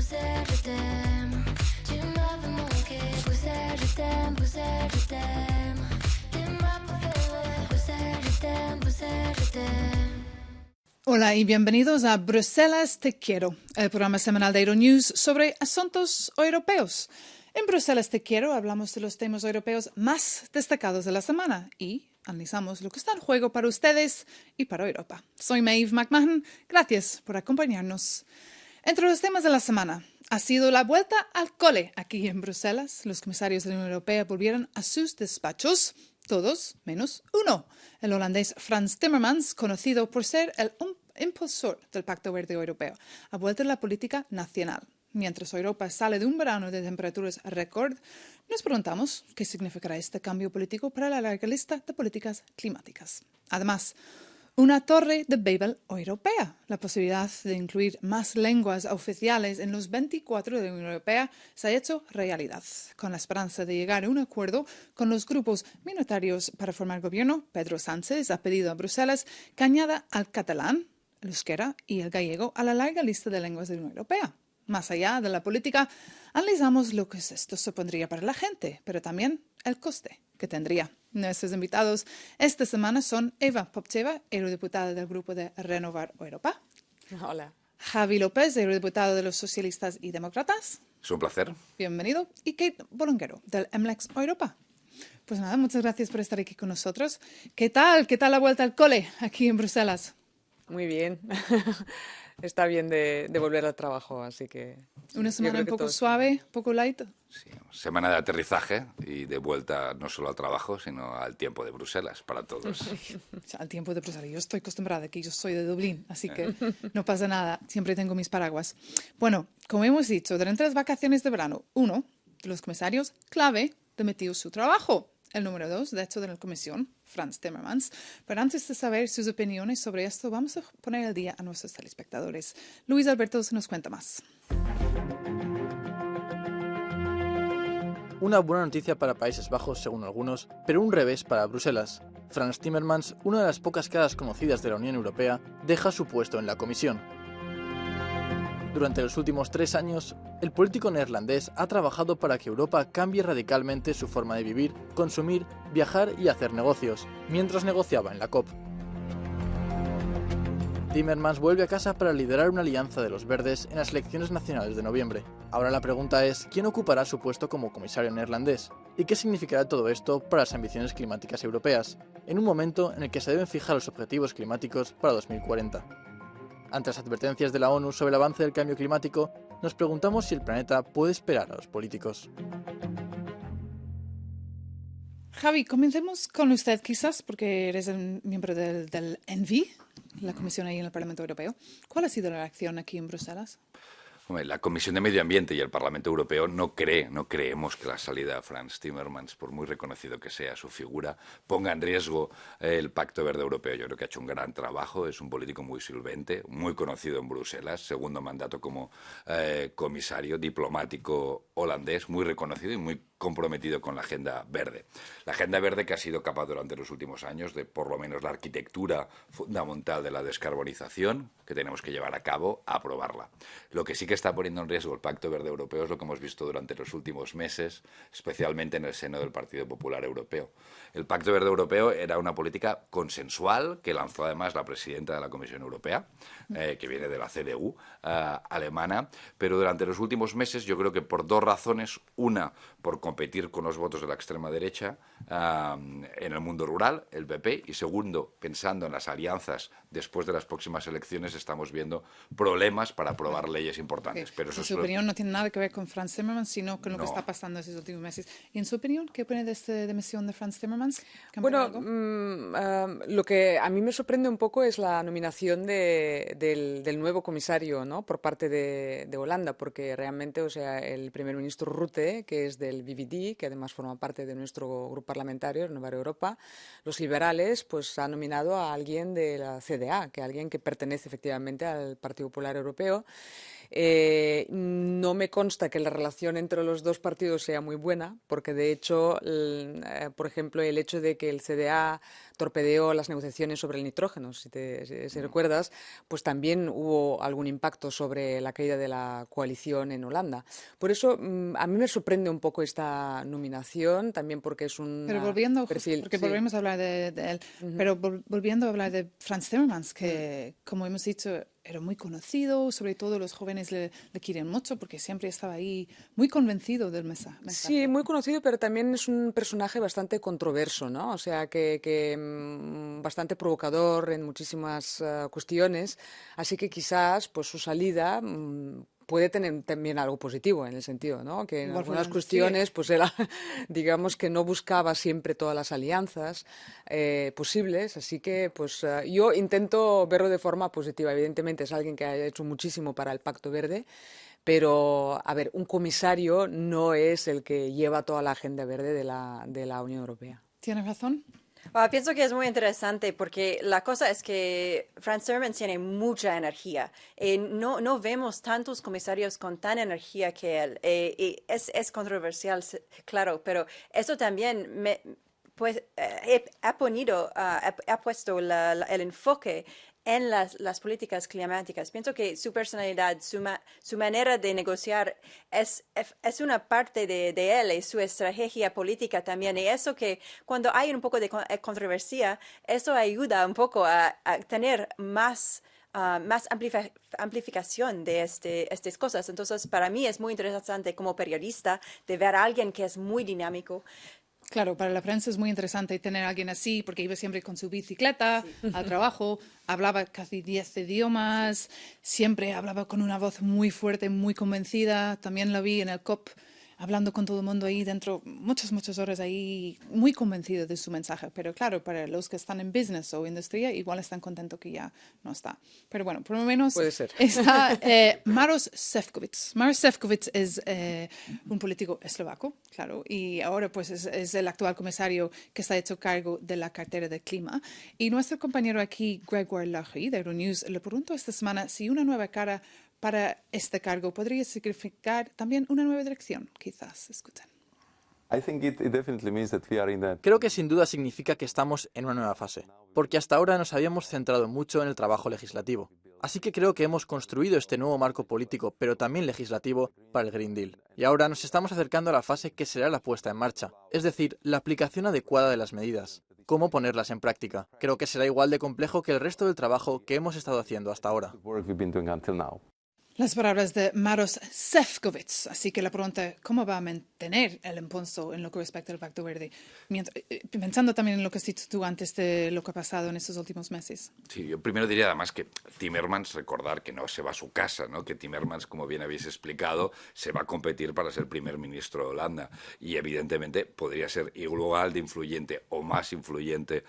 Bruxelles, je t'aime. Tu m'avais manqué, Bruxelles, je t'aime, Bruxelles, je t'aime. T'es ma préférée, Bruxelles, je t'aime, Bruxelles, je t'aime. Hola y bienvenidos a Bruselas Te Quiero, el programa semanal de Euronews sobre asuntos europeos. En Bruselas Te Quiero hablamos de los temas europeos más destacados de la semana y analizamos lo que está en juego para ustedes y para Europa. Soy Maeve McMahon, gracias por acompañarnos. Entre los temas de la semana ha sido la vuelta al cole aquí en Bruselas. Los comisarios de la Unión Europea volvieron a sus despachos, todos menos uno, el holandés Frans Timmermans, conocido por ser el impulsor del Pacto Verde Europeo, ha vuelto a la política nacional. Mientras Europa sale de un verano de temperaturas récord, nos preguntamos qué significará este cambio político para la larga lista de políticas climáticas. Además, una torre de Babel europea. La posibilidad de incluir más lenguas oficiales en los 24 de la Unión Europea se ha hecho realidad. Con la esperanza de llegar a un acuerdo con los grupos minoritarios para formar gobierno, Pedro Sánchez ha pedido a Bruselas que añada al catalán, el euskera y el gallego a la larga lista de lenguas de la Unión Europea. Más allá de la política, analizamos lo que esto supondría para la gente, pero también el coste que tendría. Nuestros invitados esta semana son Eva Popcheva, eurodiputada del Grupo de Renovar Europa. Hola. Javi López, eurodiputado de los Socialistas y Demócratas. Es un placer. Bienvenido. Y Kate Bolonguero, del MLEX Europa. Pues nada, muchas gracias por estar aquí con nosotros. ¿Qué tal? ¿Qué tal la vuelta al cole aquí en Bruselas? Muy bien. Está bien de volver al trabajo, así que... Una semana un poco suave, un poco light. Sí, semana de aterrizaje y de vuelta no solo al trabajo, sino al tiempo de Bruselas para todos. O sea, al tiempo de Bruselas. Yo estoy acostumbrada aquí, yo soy de Dublín, así que no pasa nada. Siempre tengo mis paraguas. Bueno, como hemos dicho, durante las vacaciones de verano, uno de los comisarios clave demitió su trabajo. El número 2, de hecho, de la Comisión, Frans Timmermans. Pero antes de saber sus opiniones sobre esto, vamos a poner al día a nuestros telespectadores. Luis Alberto nos cuenta más. Una buena noticia para Países Bajos, según algunos, pero un revés para Bruselas. Frans Timmermans, una de las pocas caras conocidas de la Unión Europea, deja su puesto en la Comisión. Durante los últimos 3 años, el político neerlandés ha trabajado para que Europa cambie radicalmente su forma de vivir, consumir, viajar y hacer negocios, mientras negociaba en la COP. Timmermans vuelve a casa para liderar una alianza de los verdes en las elecciones nacionales de noviembre. Ahora la pregunta es, ¿quién ocupará su puesto como comisario neerlandés? ¿Y qué significará todo esto para las ambiciones climáticas europeas, en un momento en el que se deben fijar los objetivos climáticos para 2040? Ante las advertencias de la ONU sobre el avance del cambio climático, nos preguntamos si el planeta puede esperar a los políticos. Javi, comencemos con usted quizás, porque eres el miembro del ENVI, la comisión ahí en el Parlamento Europeo. ¿Cuál ha sido la reacción aquí en Bruselas? La Comisión de Medio Ambiente y el Parlamento Europeo no creemos que la salida de Frans Timmermans, por muy reconocido que sea su figura, ponga en riesgo el Pacto Verde Europeo. Yo creo que ha hecho un gran trabajo, es un político muy solvente, muy conocido en Bruselas, segundo mandato como comisario diplomático holandés, muy reconocido y muy comprometido con la agenda verde. La agenda verde que ha sido capaz durante los últimos años de, por lo menos, la arquitectura fundamental de la descarbonización que tenemos que llevar a cabo, a aprobarla. Lo que sí que está poniendo en riesgo el Pacto Verde Europeo es lo que hemos visto durante los últimos meses, especialmente en el seno del Partido Popular Europeo. El Pacto Verde Europeo era una política consensual que lanzó además la presidenta de la Comisión Europea, que viene de la CDU alemana, pero durante los últimos meses yo creo que por 2 razones. Una, por competir con los votos de la extrema derecha en el mundo rural, el PP, y segundo, pensando en las alianzas después de las próximas elecciones, estamos viendo problemas para aprobar leyes importantes. Pero eso su opinión no tiene nada que ver con Frans Timmermans, sino con lo que está pasando estos últimos meses. ¿Y en su opinión, qué opina de esta demisión de Frans Timmermans? Bueno, lo que a mí me sorprende un poco es la nominación del nuevo comisario, ¿no?, por parte de Holanda, porque realmente, o sea, el primer ministro Rutte, que es del VVD, que además forma parte de nuestro grupo parlamentario, Renovar Europa, los liberales, pues ha nominado a alguien de la CDA, que alguien que pertenece efectivamente al Partido Popular Europeo. No me consta que la relación entre los dos partidos sea muy buena, porque de hecho, por ejemplo, el hecho de que el CDA torpedeó las negociaciones sobre el nitrógeno, si recuerdas, pues también hubo algún impacto sobre la caída de la coalición en Holanda. Por eso, a mí me sorprende un poco esta nominación, también porque es un Pero volviendo, perfil... porque sí. volvemos a hablar de él, pero volviendo a hablar de Frans Timmermans, que como hemos dicho, era muy conocido, sobre todo los jóvenes le quieren mucho porque siempre estaba ahí muy convencido del mensaje. Sí, muy conocido, pero también es un personaje bastante controverso, ¿no? O sea, que bastante provocador en muchísimas cuestiones, así que quizás pues su salida puede tener también algo positivo en el sentido, ¿no? Que en Igual algunas fue cuestiones pues era, digamos que no buscaba siempre todas las alianzas posibles, así que pues yo intento verlo de forma positiva. Evidentemente es alguien que ha hecho muchísimo para el Pacto Verde, pero, a ver, un comisario no es el que lleva toda la agenda verde de la Unión Europea. ¿Tienes razón? Pienso que es muy interesante porque la cosa es que Frans Timmermans tiene mucha energía. No vemos tantos comisarios con tan energía que él. Y es controversial, claro, pero eso también ha puesto el enfoque en las políticas climáticas. Pienso que su personalidad, su manera de negociar es una parte de él y su estrategia política también. Y eso que cuando hay un poco de controversia, eso ayuda un poco a tener más amplificación de estas cosas. Entonces, para mí es muy interesante como periodista de ver a alguien que es muy dinámico. Claro, para la prensa es muy interesante tener a alguien así, porque iba siempre con su bicicleta al trabajo, hablaba casi 10 idiomas, siempre hablaba con una voz muy fuerte, muy convencida. También lo vi en el COP, hablando con todo el mundo ahí dentro, muchas horas ahí, muy convencido de su mensaje. Pero claro, para los que están en business o industria, igual están contentos que ya no está. Pero bueno, por lo menos Puede ser. está Maroš Šefčovič. Maroš Šefčovič es un político eslovaco, claro, y ahora pues es el actual comisario que está hecho cargo de la cartera de clima. Y nuestro compañero aquí, Gregor Lachi, de Euronews, le preguntó esta semana si una nueva cara para este cargo podría significar también una nueva dirección, quizás. Escuchen. Creo que sin duda significa que estamos en una nueva fase, porque hasta ahora nos habíamos centrado mucho en el trabajo legislativo. Así que creo que hemos construido este nuevo marco político, pero también legislativo, para el Green Deal. Y ahora nos estamos acercando a la fase que será la puesta en marcha, es decir, la aplicación adecuada de las medidas. Cómo ponerlas en práctica. Creo que será igual de complejo que el resto del trabajo que hemos estado haciendo hasta ahora. Las palabras de Maroš Šefčovič. Así que la pregunta, ¿cómo va a mantener el impulso en lo que respecta al Pacto Verde? Pensando también en lo que has dicho tú antes de lo que ha pasado en estos últimos meses. Sí, yo primero diría además que Timmermans, recordar que no se va a su casa, ¿no? Que Timmermans, como bien habéis explicado, se va a competir para ser primer ministro de Holanda. Y evidentemente podría ser igual de influyente o más influyente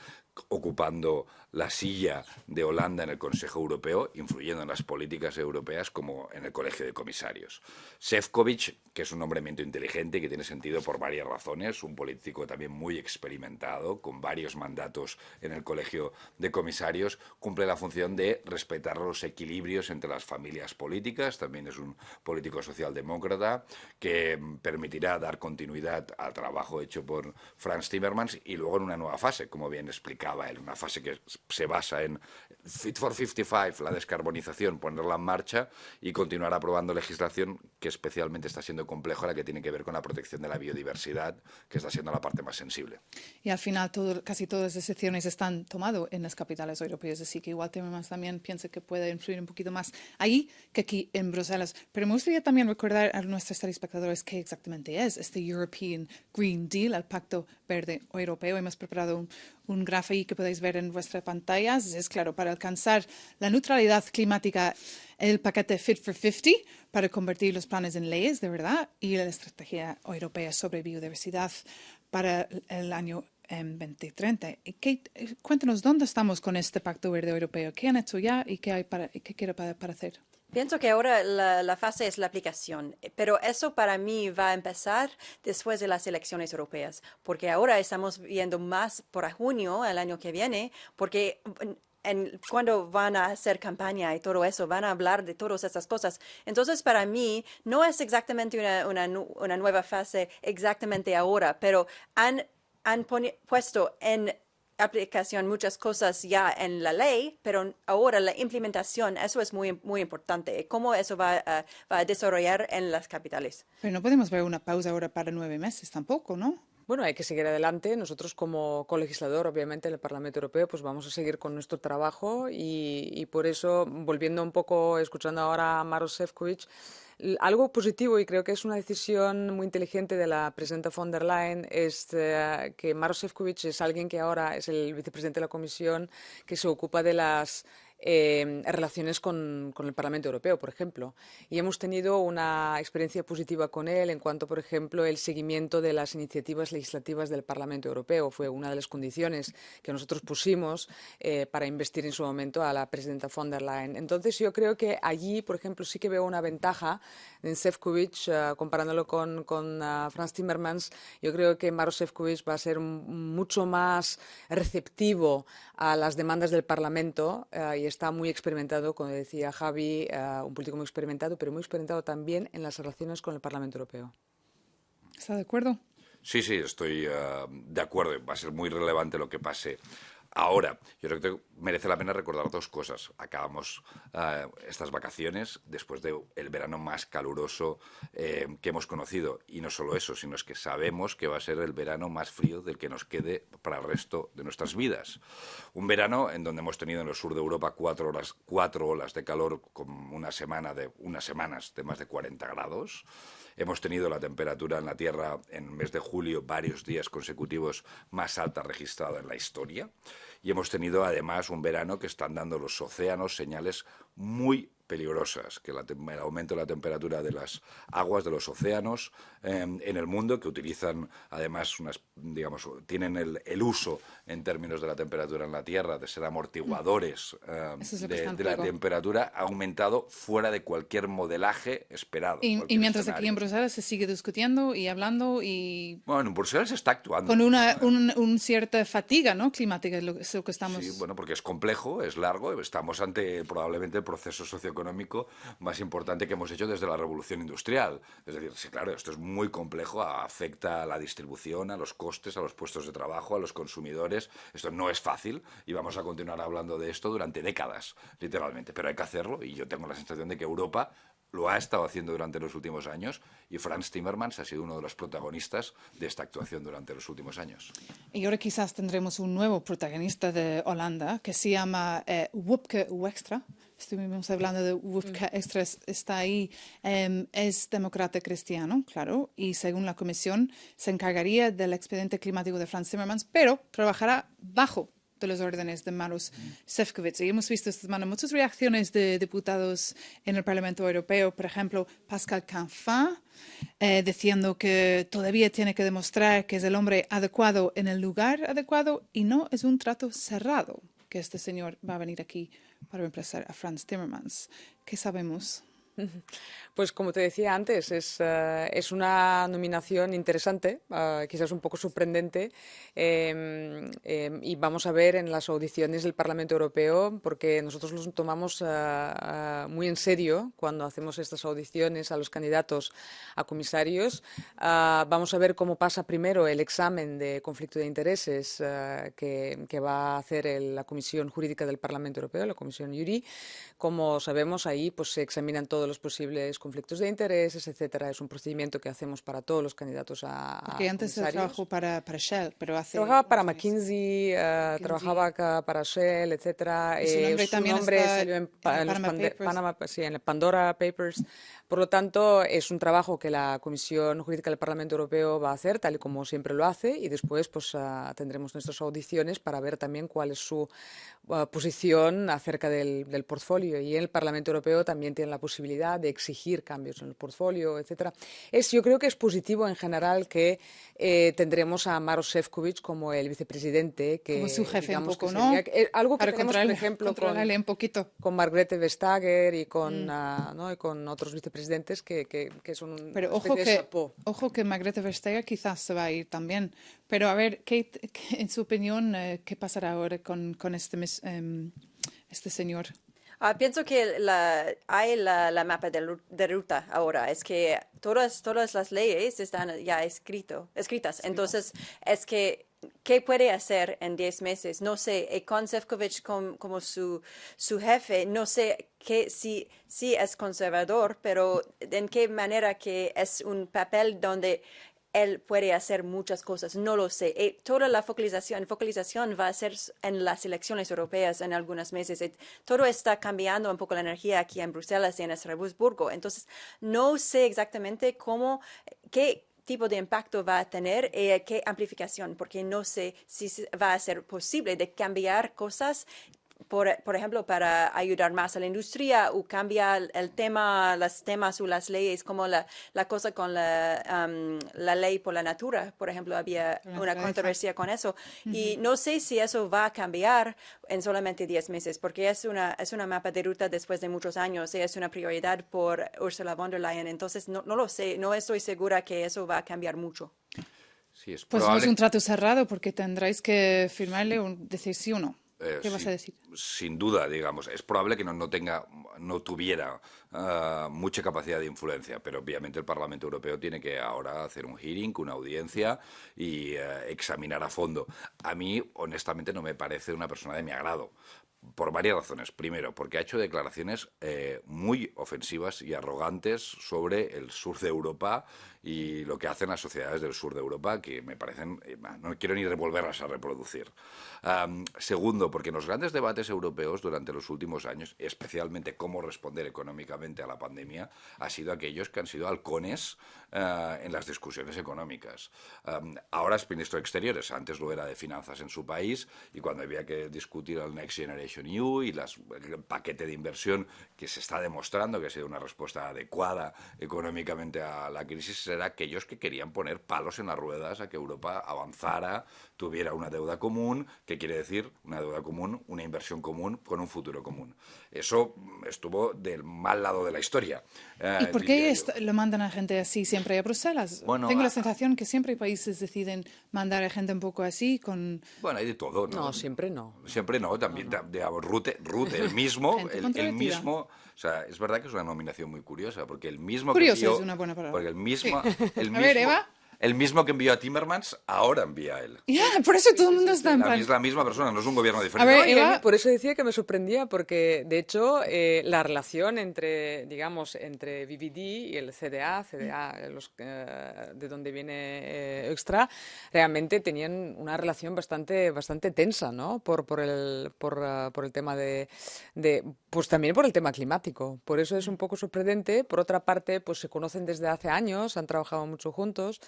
ocupando la silla de Holanda en el Consejo Europeo, influyendo en las políticas europeas como en el Colegio de Comisarios. Šefčovič, que es un nombramiento inteligente y que tiene sentido por varias razones, un político también muy experimentado, con varios mandatos en el Colegio de Comisarios, cumple la función de respetar los equilibrios entre las familias políticas, también es un político socialdemócrata que permitirá dar continuidad al trabajo hecho por Frans Timmermans y luego en una nueva fase, como bien explicaba él, una fase que se basa en Fit for 55, la descarbonización, ponerla en marcha y continuar aprobando legislación que especialmente está siendo compleja, la que tiene que ver con la protección de la biodiversidad, que está siendo la parte más sensible. Y al final casi todas las decisiones están tomadas en las capitales europeas, así que igual Timmermans también piensa que puede influir un poquito más ahí que aquí en Bruselas. Pero me gustaría también recordar a nuestros telespectadores qué exactamente es este European Green Deal, el Pacto Verde Europeo. Hemos preparado un gráfico que podéis ver en vuestras pantallas. Es claro, para alcanzar la neutralidad climática, el paquete Fit for 50 para convertir los planes en leyes, de verdad, y la estrategia europea sobre biodiversidad para el año 2030. Cuéntanos, ¿dónde estamos con este Pacto Verde Europeo? ¿Qué han hecho ya y qué quiere para hacer? Pienso que ahora la fase es la aplicación, pero eso para mí va a empezar después de las elecciones europeas, porque ahora estamos viendo más por junio, el año que viene, porque cuando van a hacer campaña y todo eso, van a hablar de todas esas cosas. Entonces, para mí, no es exactamente una nueva fase exactamente ahora, pero han puesto en aplicación muchas cosas ya en la ley, pero ahora la implementación, eso es muy, muy importante. ¿Cómo eso va a desarrollar en las capitales? Pero no podemos ver una pausa ahora para 9 meses tampoco, ¿no? Bueno, hay que seguir adelante. Nosotros como colegislador, obviamente, en el Parlamento Europeo, pues vamos a seguir con nuestro trabajo y por eso, volviendo un poco, escuchando ahora a Maroš Šefčovič, algo positivo, y creo que es una decisión muy inteligente de la presidenta von der Leyen, es que Maroš Šefčovič es alguien que ahora es el vicepresidente de la Comisión que se ocupa de las relaciones con el Parlamento Europeo, por ejemplo. Y hemos tenido una experiencia positiva con él en cuanto, por ejemplo, el seguimiento de las iniciativas legislativas del Parlamento Europeo. Fue una de las condiciones que nosotros pusimos para investir en su momento a la presidenta von der Leyen. Entonces, yo creo que allí, por ejemplo, sí que veo una ventaja en Šefčovič, comparándolo con Frans Timmermans. Yo creo que Maroš Šefčovič va a ser mucho más receptivo a las demandas del Parlamento y está muy experimentado, como decía Javi, un político muy experimentado, pero muy experimentado también en las relaciones con el Parlamento Europeo. ¿Está de acuerdo? Sí, estoy de acuerdo. Va a ser muy relevante lo que pase. Ahora, yo creo que merece la pena recordar dos cosas. Acabamos estas vacaciones después del verano más caluroso que hemos conocido. Y no solo eso, sino es que sabemos que va a ser el verano más frío del que nos quede para el resto de nuestras vidas. Un verano en donde hemos tenido en el sur de Europa 4 olas de calor con unas semanas de más de 40 grados. Hemos tenido la temperatura en la Tierra en el mes de julio varios días consecutivos más alta registrada en la historia. Y hemos tenido además un verano que están dando los océanos señales muy peligrosas, que el aumento de la temperatura de las aguas de los océanos en el mundo, que utilizan además tienen el uso en términos de la temperatura en la Tierra, de ser amortiguadores de la temperatura, ha aumentado fuera de cualquier modelaje esperado. Y mientras aquí en Bruselas se sigue discutiendo y hablando y... Bueno, en Bruselas se está actuando. Con una cierta fatiga, ¿no?, climática, es lo que estamos... Sí, bueno, porque es complejo, es largo, estamos ante probablemente el proceso socioeconómico más importante que hemos hecho desde la Revolución Industrial. Es decir, sí, claro, esto es muy complejo, afecta a la distribución, a los costes, a los puestos de trabajo, a los consumidores. Esto no es fácil y vamos a continuar hablando de esto durante décadas, literalmente. Pero hay que hacerlo y yo tengo la sensación de que Europa lo ha estado haciendo durante los últimos años y Frans Timmermans ha sido uno de los protagonistas de esta actuación durante los últimos años. Y ahora quizás tendremos un nuevo protagonista de Holanda que se llama Wopke Hoekstra. Estuvimos hablando de Wopke Hoekstra, está ahí, es demócrata cristiano, claro, y según la Comisión se encargaría del expediente climático de Frans Timmermans, pero trabajará bajo de las órdenes de Maroš Šefčovič. Y hemos visto esta semana muchas reacciones de diputados en el Parlamento Europeo, por ejemplo, Pascal Canfin, diciendo que todavía tiene que demostrar que es el hombre adecuado en el lugar adecuado y no es un trato cerrado que este señor va a venir aquí para reemplazar a Frans Timmermans. ¿Qué sabemos? Pues como te decía antes, es una nominación interesante, quizás un poco sorprendente, y vamos a ver en las audiciones del Parlamento Europeo, porque nosotros los tomamos muy en serio cuando hacemos estas audiciones a los candidatos a comisarios. Vamos a ver cómo pasa primero el examen de conflicto de intereses que va a hacer la Comisión Jurídica del Parlamento Europeo, la Comisión JURI. Como sabemos, ahí pues, se examinan todos los posibles conflictos de intereses, etcétera. Es un procedimiento que hacemos para todos los candidatos a Porque antes trabajó para Shell, pero hace... Trabajaba para McKinsey, trabajaba para Shell, etcétera. Su nombre salió en el Pandora Papers. Por lo tanto, es un trabajo que la Comisión Jurídica del Parlamento Europeo va a hacer, tal y como siempre lo hace, y después pues, tendremos nuestras audiciones para ver también cuál es su posición acerca del portfolio. Y el Parlamento Europeo también tiene la posibilidad de exigir cambios en el portfolio, etcétera. Yo creo que es positivo en general que tendremos a Maroš Šefčovič como el vicepresidente. Como su jefe un poco, ¿no? Algo que para tenemos, por ejemplo, con Margrethe Vestager y con otros vicepresidentes que son un Pero ojo que Margrethe Vestager quizás se va a ir también. Pero a ver, Kate, en su opinión, ¿qué pasará ahora con este este señor? Pienso que hay la mapa de ruta ahora. Es que todas las leyes están ya escritas. Entonces, es que, ¿qué puede hacer en 10 meses? No sé. Con Šefčovič como su jefe, no sé si es conservador, pero en qué manera que es un papel donde él puede hacer muchas cosas, no lo sé. Toda la focalización va a ser en las elecciones europeas en algunos meses. Todo está cambiando un poco la energía aquí en Bruselas y en Estrasburgo. Entonces, no sé exactamente qué tipo de impacto va a tener y qué amplificación, porque no sé si va a ser posible de cambiar cosas. Por ejemplo, para ayudar más a la industria o cambiar los temas o las leyes, como la cosa con la ley por la natura. Por ejemplo, había una controversia con eso. Y no sé si eso va a cambiar en solamente 10 meses, porque es una mapa de ruta después de muchos años y es una prioridad por Ursula von der Leyen. Entonces, no lo sé, no estoy segura que eso va a cambiar mucho. Sí, es Pues probable. no es un trato cerrado porque tendréis que firmarle decir sí o no. ¿Qué vas a decir? Sin duda, digamos. Es probable que no tuviera mucha capacidad de influencia, pero obviamente el Parlamento Europeo tiene que ahora hacer un hearing, una audiencia y examinar a fondo. A mí, honestamente, no me parece una persona de mi agrado. Por varias razones. Primero, porque ha hecho declaraciones muy ofensivas y arrogantes sobre el sur de Europa y lo que hacen las sociedades del sur de Europa, que me parecen, no quiero ni volverlas a reproducir. Segundo, porque en los grandes debates europeos durante los últimos años, especialmente cómo responder económicamente a la pandemia, ha sido aquellos que han sido halcones en las discusiones económicas. Ahora es ministro de Exteriores, antes lo era de Finanzas en su país, y cuando había que discutir el Next Generation EU y el paquete de inversión que se está demostrando que ha sido una respuesta adecuada económicamente a la crisis, era aquellos que querían poner palos en las ruedas a que Europa avanzara, tuviera una deuda común, que quiere decir una deuda común, una inversión común con un futuro común. Eso estuvo del mal lado de la historia. ¿Y por qué lo mandan a gente así siempre a Bruselas? Bueno, tengo la sensación que siempre países deciden mandar a gente un poco así con... Bueno, hay de todo, ¿no? No, siempre no. Siempre no, también, digamos, Rutte, el mismo, el mismo, o sea, es verdad que es una nominación muy curiosa, porque el mismo Curioso que envió, es una buena palabra. porque el mismo, A ver, Eva. el mismo que envió a Timmermans, ahora envía a él. Ya, por eso todo el mundo está en plan... Es la misma persona, no es un gobierno A diferente. ver, No, y Eva- por eso decía que me sorprendía, porque de hecho la relación entre BBD y el CDA de donde viene Extra, realmente tenían una relación bastante tensa, ¿no? Por el tema pues también por el tema climático. Por eso es un poco sorprendente. Por otra parte, pues se conocen desde hace años, han trabajado mucho juntos.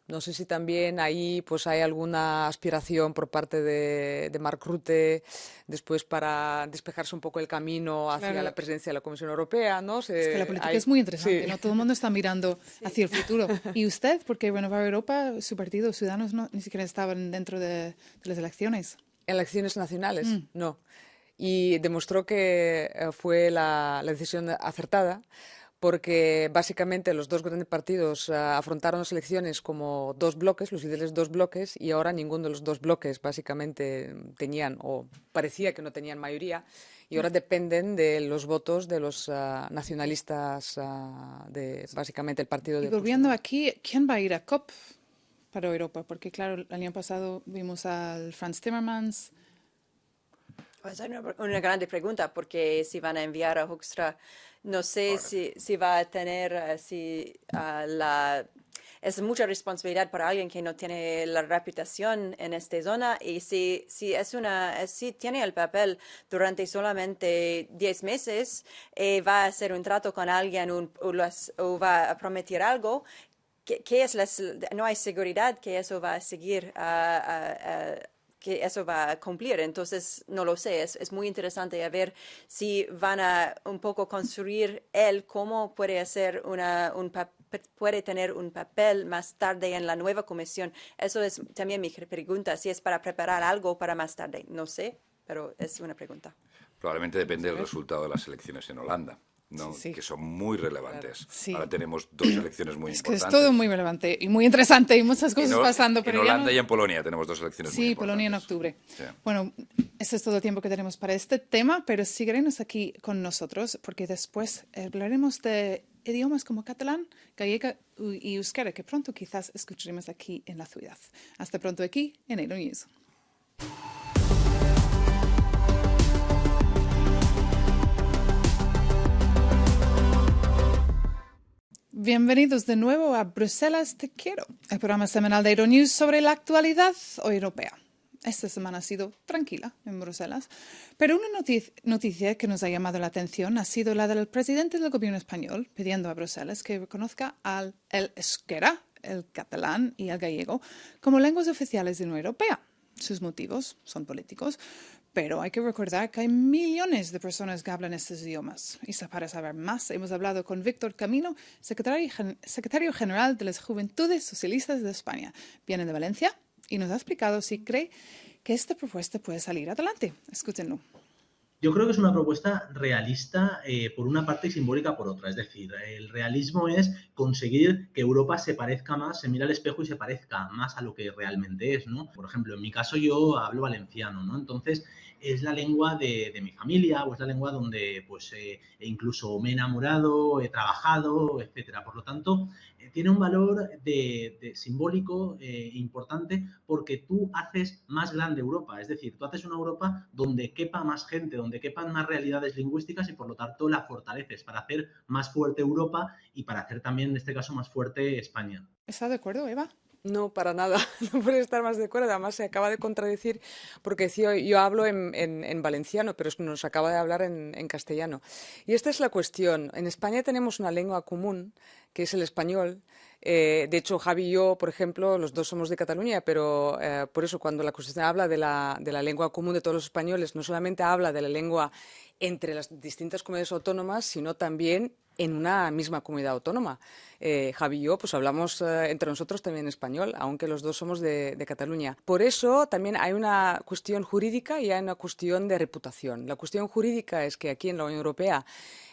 No sé si también ahí pues hay alguna aspiración por parte de Mark Rutte después para despejarse un poco el camino hacia Claro. la presidencia de la Comisión Europea, ¿no? Es que la política es muy interesante, sí. ¿no? Todo el mundo está mirando hacia el futuro. ¿Y usted? Porque Renovar Europa, su partido, Ciudadanos, ni siquiera estaban dentro de las elecciones. Elecciones nacionales, no. Y demostró que fue la decisión acertada, porque básicamente los dos grandes partidos afrontaron las elecciones como dos bloques, los líderes dos bloques, y ahora ninguno de los dos bloques básicamente tenían, o parecía que no tenían mayoría, y ahora dependen de los votos de los nacionalistas de básicamente el partido Y de... volviendo aquí, ¿quién va a ir a COP para Europa? Porque claro, el año pasado vimos al Franz Timmermans. Pues es una grande pregunta, porque si van a enviar a Hoekstra, no sé si va a tener es mucha responsabilidad para alguien que no tiene la reputación en esta zona, y si tiene el papel durante solamente 10 meses, va a hacer un trato con alguien o va a prometer algo. No hay seguridad que eso va a seguir que eso va a cumplir. Entonces, no lo sé. Es muy interesante a ver si van a un poco construir él cómo puede hacer puede tener un papel más tarde en la nueva comisión. Eso es también mi pregunta. Si es para preparar algo para más tarde, no sé, pero es una pregunta. Probablemente depende del resultado de las elecciones en Holanda, ¿no? Sí. Que son muy relevantes. Sí. Ahora tenemos dos elecciones muy Es que importantes. es todo muy relevante y muy interesante y muchas cosas pasando. Pero en ya Holanda no... y en Polonia tenemos dos elecciones muy Sí, importantes. Polonia en octubre. Sí. Bueno, Ese es todo el tiempo que tenemos para este tema, pero síguenos aquí con nosotros porque después hablaremos de idiomas como catalán, gallego y euskera, que pronto quizás escucharemos aquí en la ciudad. Hasta pronto aquí en Euronews. Bienvenidos de nuevo a Bruselas Te Quiero, el programa semanal de Euronews sobre la actualidad europea. Esta semana ha sido tranquila en Bruselas, pero una noticia que nos ha llamado la atención ha sido la del presidente del gobierno español pidiendo a Bruselas que reconozca el euskera, el catalán y el gallego como lenguas oficiales de la Unión Europea. Sus motivos son políticos, pero hay que recordar que hay millones de personas que hablan estos idiomas. Y para saber más, hemos hablado con Víctor Camino, secretario general de las Juventudes Socialistas de España. Viene de Valencia y nos ha explicado si cree que esta propuesta puede salir adelante. Escúchenlo. Yo creo que es una propuesta realista por una parte y simbólica por otra. Es decir, el realismo es conseguir que Europa se parezca más, se mire al espejo y se parezca más a lo que realmente es, ¿no? Por ejemplo, en mi caso yo hablo valenciano, ¿no? Entonces, es la lengua de mi familia o es la lengua donde pues incluso me he enamorado, he trabajado, etcétera. Por lo tanto, tiene un valor simbólico importante porque tú haces más grande Europa. Es decir, tú haces una Europa donde quepa más gente, donde quepan más realidades lingüísticas y por lo tanto la fortaleces para hacer más fuerte Europa y para hacer también, en este caso, más fuerte España. ¿Está de acuerdo, Eva? No, para nada, no puede estar más de acuerdo. Además, se acaba de contradecir porque decía, yo hablo en valenciano, pero nos acaba de hablar en castellano. Y esta es la cuestión. En España tenemos una lengua común, que es el español. De hecho, Javi y yo, por ejemplo, los dos somos de Cataluña, pero por eso cuando la Constitución habla de la lengua común de todos los españoles, no solamente habla de la lengua entre las distintas comunidades autónomas, sino también en una misma comunidad autónoma. Javi y yo pues hablamos entre nosotros también español, aunque los dos somos de Cataluña. Por eso también hay una cuestión jurídica y hay una cuestión de reputación. La cuestión jurídica es que aquí en la Unión Europea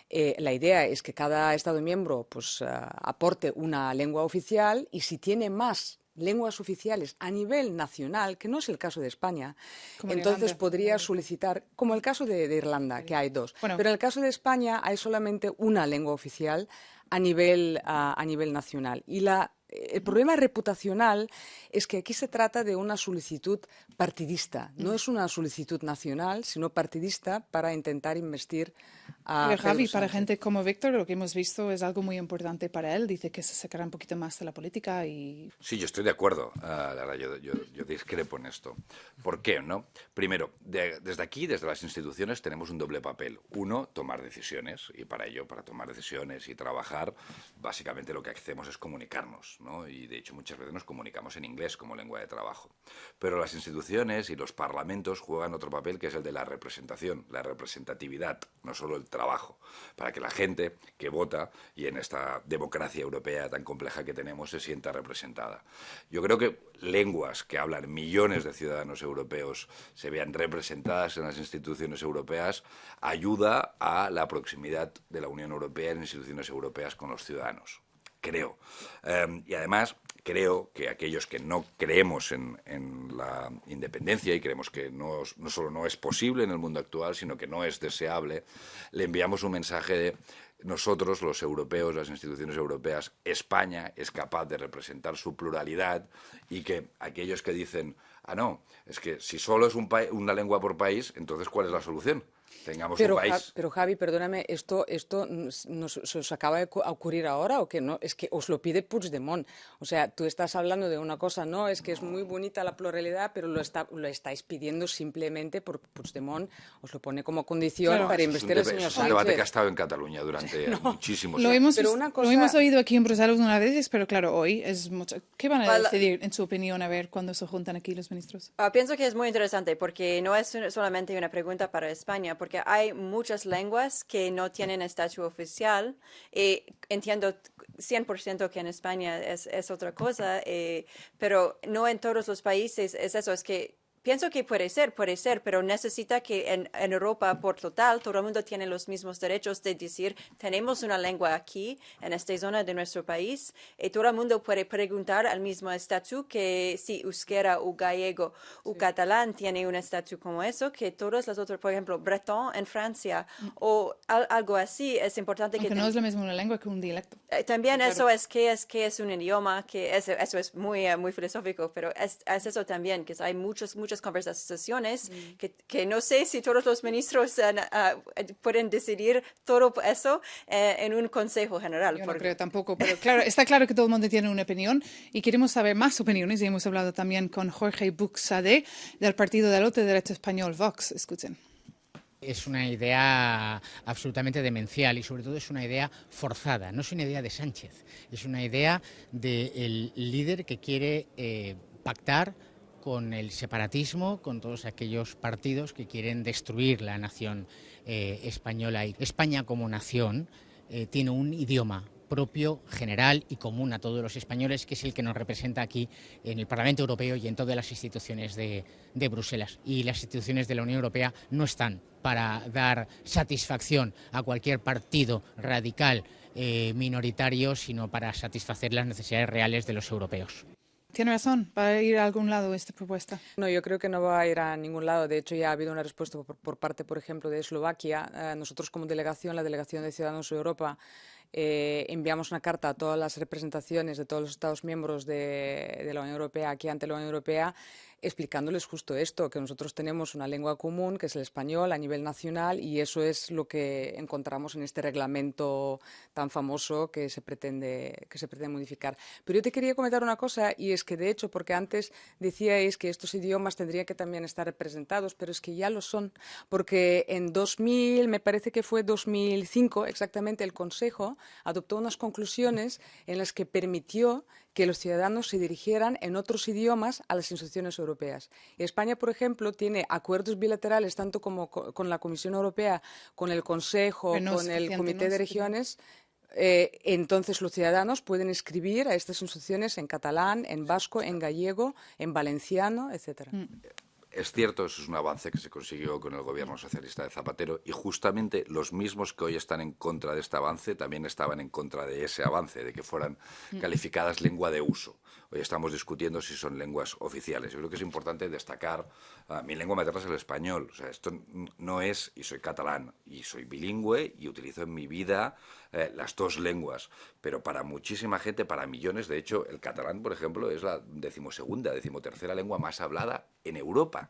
la idea es que cada Estado miembro pues, aporte una lengua oficial y si tiene más lenguas oficiales a nivel nacional, que no es el caso de España, Como entonces Irlanda. podría solicitar, como el caso de Irlanda, que hay dos. Bueno. Pero en el caso de España hay solamente una lengua oficial a nivel nacional. Y el problema reputacional es que aquí se trata de una solicitud partidista. No es una solicitud nacional, sino partidista para intentar investir a Pero Javi, Pedro para Sánchez. gente como Víctor, lo que hemos visto es algo muy importante para él. Dice que se sacará un poquito más de la política y... Sí, yo estoy de acuerdo. La verdad, yo discrepo en esto. ¿Por qué? ¿No? Primero, desde aquí, desde las instituciones, tenemos un doble papel. Uno, tomar decisiones. Y para ello, para tomar decisiones y trabajar, básicamente lo que hacemos es comunicarnos, ¿no? Y de hecho, muchas veces nos comunicamos en inglés como lengua de trabajo. Pero las instituciones y los parlamentos juegan otro papel que es el de la representación, la representatividad, no solo el trabajo, para que la gente que vota y en esta democracia europea tan compleja que tenemos se sienta representada. Yo creo que lenguas que hablan millones de ciudadanos europeos se vean representadas en las instituciones europeas ayuda a la proximidad de la Unión Europea en instituciones europeas con los ciudadanos. Creo. Y además creo que aquellos que no creemos en la independencia y creemos que no solo no es posible en el mundo actual, sino que no es deseable, le enviamos un mensaje de nosotros, los europeos, las instituciones europeas, España es capaz de representar su pluralidad y que aquellos que dicen, no, es que si solo es una lengua por país, entonces ¿cuál es la solución? Tengamos un país. Pero Javi, perdóname, ¿esto se os acaba de ocurrir ahora o qué? No, es que os lo pide Puigdemont. O sea, tú estás hablando de una cosa, no, es que es muy bonita la pluralidad, pero lo estáis pidiendo simplemente porque Puigdemont os lo pone como condición Claro. para investir al señor Es un debate que ha Sánchez. estado en Cataluña durante muchísimos Lo años. hemos oído aquí en Bruselas una vez, pero claro, hoy es mucho... ¿Qué van a Vale. decidir, en su opinión, a ver cuando se juntan aquí los ministros? Pienso que es muy interesante porque no es solamente una pregunta para España, porque hay muchas lenguas que no tienen estatus oficial. Entiendo 100% que en España es otra cosa, pero no en todos los países es eso. Es que Pienso que puede ser, pero necesita que en Europa por total todo el mundo tiene los mismos derechos de decir, tenemos una lengua aquí, en esta zona de nuestro país, y todo el mundo puede preguntar al mismo estatus que si euskera o gallego o catalán tiene un estatus como eso, que todos los otros, por ejemplo, bretón en Francia o algo así, es importante Aunque que... no es lo mismo una lengua que un dialecto. También Claro. eso es que es un idioma, que eso es muy filosófico, pero es eso también, que hay muchas conversaciones que no sé si todos los ministros pueden decidir todo eso en un consejo general. Yo no creo tampoco, pero claro, está claro que todo el mundo tiene una opinión y queremos saber más opiniones y hemos hablado también con Jorge Buxade del partido del otro derecho español, Vox. Escuchen. Es una idea absolutamente demencial y sobre todo es una idea forzada, no es una idea de Sánchez, es una idea del líder que quiere pactar con el separatismo, con todos aquellos partidos que quieren destruir la nación española. Y España como nación tiene un idioma propio, general y común a todos los españoles, que es el que nos representa aquí en el Parlamento Europeo y en todas las instituciones de Bruselas. Y las instituciones de la Unión Europea no están para dar satisfacción a cualquier partido radical minoritario, sino para satisfacer las necesidades reales de los europeos. Tiene razón, va a ir a algún lado esta propuesta. No, yo creo que no va a ir a ningún lado. De hecho, ya ha habido una respuesta por parte, por ejemplo, de Eslovaquia. Nosotros como delegación, la Delegación de Ciudadanos de Europa, enviamos una carta a todas las representaciones de todos los Estados miembros de la Unión Europea aquí ante la Unión Europea, explicándoles justo esto, que nosotros tenemos una lengua común, que es el español a nivel nacional, y eso es lo que encontramos en este reglamento tan famoso que se pretende modificar. Pero yo te quería comentar una cosa, y es que de hecho, porque antes decíais que estos idiomas tendrían que también estar representados, pero es que ya lo son, porque en 2000, me parece que fue 2005 exactamente, el Consejo adoptó unas conclusiones en las que permitió que los ciudadanos se dirigieran en otros idiomas a las instituciones europeas. Y España, por ejemplo, tiene acuerdos bilaterales tanto como con la Comisión Europea, con el Consejo, con el Comité de Regiones. Entonces los ciudadanos pueden escribir a estas instituciones en catalán, en vasco, en gallego, en valenciano, etcétera. Es cierto, eso es un avance que se consiguió con el gobierno socialista de Zapatero y justamente los mismos que hoy están en contra de este avance también estaban en contra de ese avance, de que fueran calificadas lengua de uso. Hoy estamos discutiendo si son lenguas oficiales. Yo creo que es importante destacar, mi lengua materna es el español, o sea, esto no es, y soy catalán, y soy bilingüe y utilizo en mi vida las dos lenguas, pero para muchísima gente, para millones, de hecho, el catalán, por ejemplo, es la 12ª, 13ª lengua más hablada en Europa,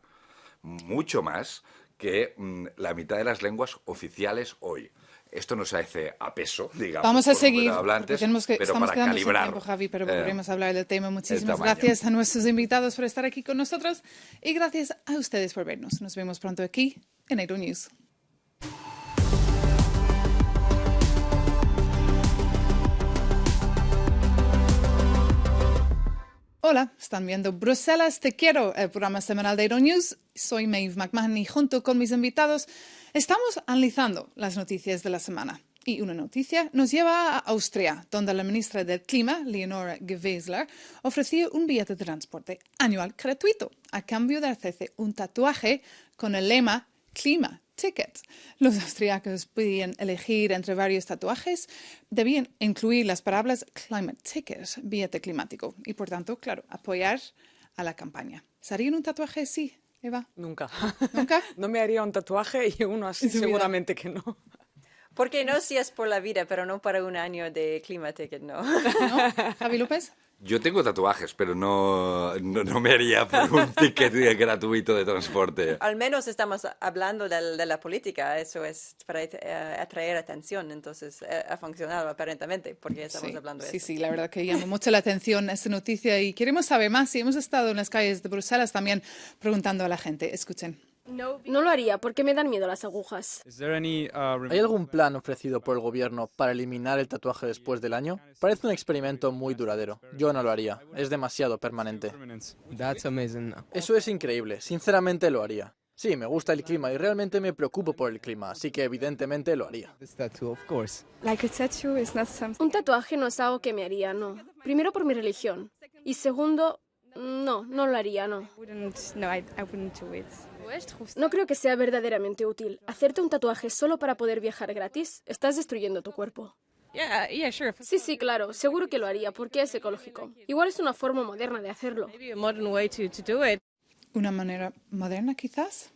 mucho más que la mitad de las lenguas oficiales hoy. Esto no se hace a peso, digamos. Vamos a seguir, hablantes, estamos para quedando calibrar sin tiempo, Javi, pero volveremos a hablar del tema. Muchísimas tamaño. gracias a nuestros invitados por estar aquí con nosotros y gracias a ustedes por vernos. Nos vemos pronto aquí en Euronews. Hola, están viendo Bruselas Te Quiero, el programa semanal de Euronews. Soy Maeve McMahon y junto con mis invitados estamos analizando las noticias de la semana. Y una noticia nos lleva a Austria, donde la ministra del Clima, Leonora Gewessler, ofrecía un billete de transporte anual gratuito a cambio de hacerse un tatuaje con el lema Klima Ticket. Los austriacos podían elegir entre varios tatuajes, debían incluir las palabras Climate Ticket, billete climático, y por tanto, claro, apoyar a la campaña. ¿Serían un tatuaje así, Eva? Nunca. ¿Nunca? No me haría un tatuaje y uno así seguramente que no. Porque no si es por la vida, pero no para un año de Klima Ticket, no. ¿No? ¿Javi López? Yo tengo tatuajes, pero no me haría por un ticket gratuito de transporte. Al menos estamos hablando de la política, eso es para atraer atención, entonces ha funcionado aparentemente, porque estamos hablando de eso. Sí, la verdad que llama mucho la atención esta noticia y queremos saber más y hemos estado en las calles de Bruselas también preguntando a la gente. Escuchen. No lo haría porque me dan miedo las agujas. ¿Hay algún plan ofrecido por el gobierno para eliminar el tatuaje después del año? Parece un experimento muy duradero. Yo no lo haría. Es demasiado permanente. Eso es increíble. Sinceramente lo haría. Sí, me gusta el clima y realmente me preocupo por el clima, así que evidentemente lo haría. Un tatuaje no es algo que me haría, no. Primero por mi religión. Y segundo, No, no lo haría, no. No creo que sea verdaderamente útil. Hacerte un tatuaje solo para poder viajar gratis, estás destruyendo tu cuerpo. Sí, claro, seguro que lo haría, porque es ecológico. Igual es una forma moderna de hacerlo. ¿Una manera moderna, quizás?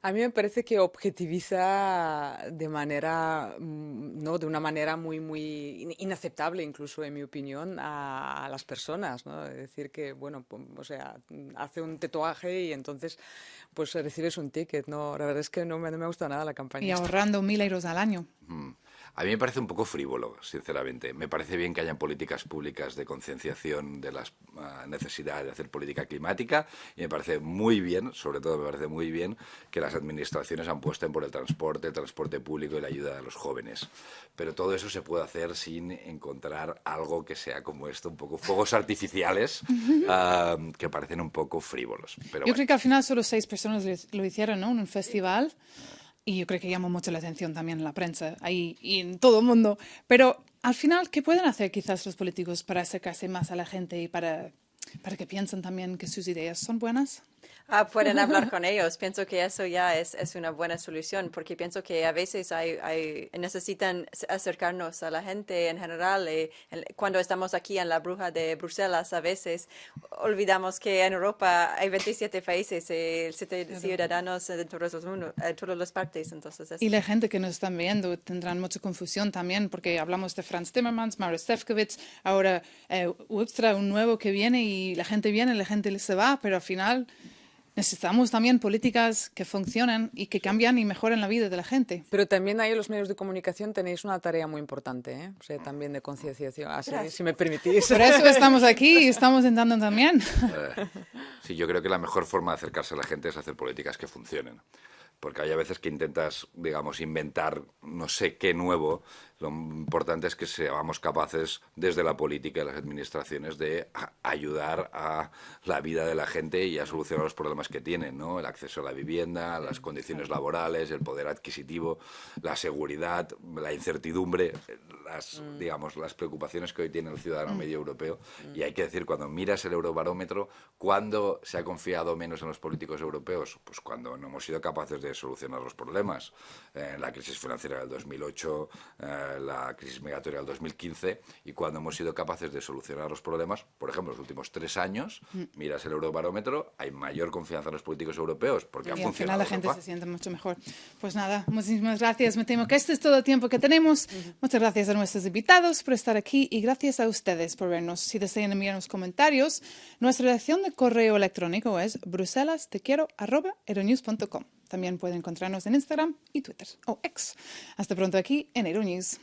A mí me parece que objetiviza de manera, ¿no? De una manera muy inaceptable, incluso en mi opinión, a las personas, ¿no? Es decir, que, bueno, o sea, hace un tatuaje y entonces pues recibes un ticket, ¿no? La verdad es que no me ha gustado nada la campaña. Y ahorrando 1.000 euros al año. A mí me parece un poco frívolo, sinceramente. Me parece bien que hayan políticas públicas de concienciación de las necesidades de hacer política climática y me parece muy bien, sobre todo me parece muy bien, que las administraciones apuesten por el transporte público y la ayuda a los jóvenes. Pero todo eso se puede hacer sin encontrar algo que sea como esto, un poco fuegos artificiales que parecen un poco frívolos. Pero Yo creo que al final solo 6 personas lo hicieron, ¿no? En un festival. Y yo creo que llamó mucho la atención también en la prensa ahí y en todo el mundo. Pero al final, ¿qué pueden hacer quizás los políticos para acercarse más a la gente y para que piensen también que sus ideas son buenas? Pueden hablar con ellos. Pienso que eso ya es una buena solución, porque pienso que a veces necesitan acercarnos a la gente en general. Cuando estamos aquí en la Bruja de Bruselas, a veces olvidamos que en Europa hay 27 países y 7 ciudadanos de todas las partes. Entonces, y la gente que nos están viendo tendrán mucha confusión también, porque hablamos de Frans Timmermans, Maroš Šefčovič, ahora Ustra, un nuevo que viene y la gente viene, la gente se va, pero al final necesitamos también políticas que funcionen y que cambian y mejoren la vida de la gente. Pero también ahí en los medios de comunicación tenéis una tarea muy importante, ¿eh? O sea, también de concienciación, si me permitís. Por eso estamos aquí y estamos intentando también. Sí, yo creo que la mejor forma de acercarse a la gente es hacer políticas que funcionen. Porque hay a veces que intentas, digamos, inventar no sé qué nuevo. Lo importante es que seamos capaces, desde la política y las administraciones, de ayudar a la vida de la gente y a solucionar los problemas que tienen, ¿no? El acceso a la vivienda, las condiciones laborales, el poder adquisitivo, la seguridad, la incertidumbre, digamos, las preocupaciones que hoy tiene el ciudadano medio europeo. Y hay que decir, cuando miras el Eurobarómetro, ¿cuándo se ha confiado menos en los políticos europeos? Pues cuando no hemos sido capaces de solucionar los problemas. La crisis financiera del 2008, la crisis migratoria del 2015, y cuando hemos sido capaces de solucionar los problemas, por ejemplo, los últimos 3 años, miras el Eurobarómetro, hay mayor confianza en los políticos europeos porque ha funcionado. Y al final la gente se siente mucho mejor. Pues nada, muchísimas gracias. Me temo que este es todo el tiempo que tenemos. Muchas gracias a nuestros invitados por estar aquí y gracias a ustedes por vernos. Si desean enviarnos comentarios, nuestra dirección de correo electrónico es bruselas.tequiero@euronews.com. También pueden encontrarnos en Instagram y Twitter o X. Hasta pronto aquí en Euronews.